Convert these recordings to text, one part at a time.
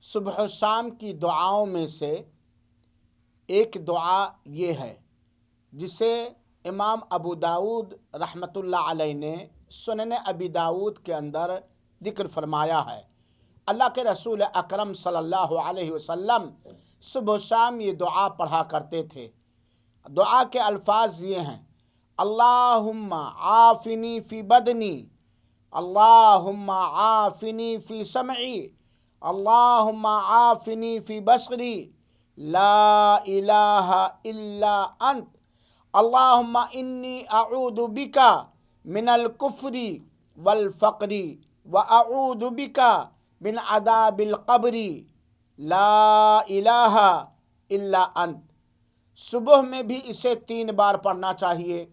صبح و شام کی دعاؤں میں سے ایک دعا یہ ہے جسے امام ابو داود رحمۃ اللہ علیہ نے سنن ابی داود کے اندر ذکر فرمایا ہے۔ اللہ کے رسول اکرم صلی اللہ علیہ وسلم صبح و شام یہ دعا پڑھا کرتے تھے۔ دعا کے الفاظ یہ ہیں: اللہم عافنی فی بدنی، اللہم عافنی فی سمعی، اللہم عافنی فی بصری، لا الہ الا انت، اللہم انی اعوذ بک من الکفر والفقر واعوذ بک من عذاب القبر، لا الہ الا انت۔ صبح میں بھی اسے 3 بار پڑھنا چاہیے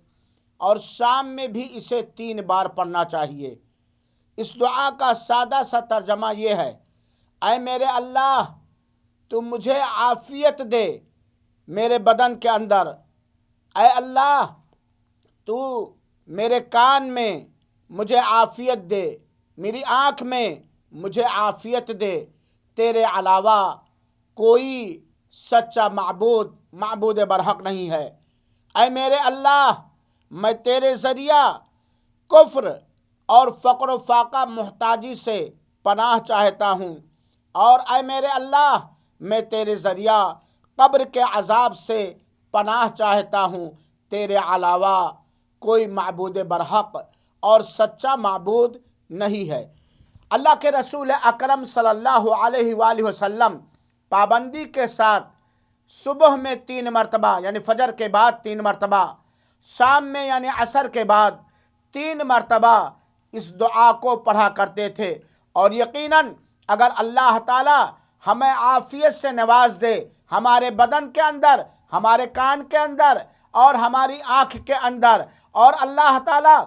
اور شام میں بھی اسے 3 بار پڑھنا چاہیے۔ اس دعا کا سادہ سا ترجمہ یہ ہے: اے میرے اللہ، تو مجھے عافیت دے میرے بدن کے اندر۔ اے اللہ، تو میرے کان میں مجھے عافیت دے، میری آنکھ میں مجھے عافیت دے۔ تیرے علاوہ کوئی سچا معبود برحق نہیں ہے۔ اے میرے اللہ، میں تیرے ذریعہ کفر اور فقر و فاقہ محتاجی سے پناہ چاہتا ہوں، اور اے میرے اللہ، میں تیرے ذریعہ قبر کے عذاب سے پناہ چاہتا ہوں۔ تیرے علاوہ کوئی معبود برحق اور سچا معبود نہیں ہے۔ اللہ کے رسول اکرم صلی اللہ علیہ وآلہ وسلم پابندی کے ساتھ صبح میں 3 مرتبہ یعنی فجر کے بعد 3 مرتبہ، شام میں یعنی عصر کے بعد 3 مرتبہ اس دعا کو پڑھا کرتے تھے۔ اور یقیناً اگر اللہ تعالی ہمیں عافیت سے نواز دے، ہمارے بدن کے اندر، ہمارے کان کے اندر اور ہماری آنکھ کے اندر، اور اللہ تعالی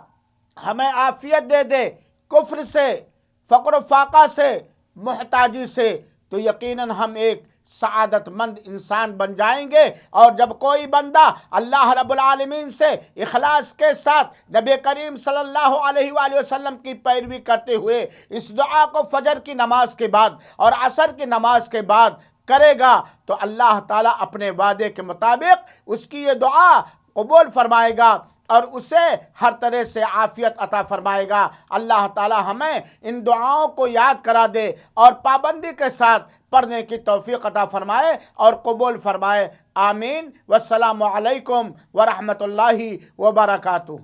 ہمیں عافیت دے کفر سے، فقر و فاقہ سے، محتاجی سے، تو یقیناً ہم ایک سعادت مند انسان بن جائیں گے۔ اور جب کوئی بندہ اللہ رب العالمین سے اخلاص کے ساتھ نبی کریم صلی اللہ علیہ وآلہ وسلم کی پیروی کرتے ہوئے اس دعا کو فجر کی نماز کے بعد اور عصر کی نماز کے بعد کرے گا، تو اللہ تعالیٰ اپنے وعدے کے مطابق اس کی یہ دعا قبول فرمائے گا اور اسے ہر طرح سے عافیت عطا فرمائے گا۔ اللہ تعالی ہمیں ان دعاؤں کو یاد کرا دے اور پابندی کے ساتھ پڑھنے کی توفیق عطا فرمائے اور قبول فرمائے۔ آمین۔ والسلام علیکم ورحمۃ اللہ وبرکاتہ۔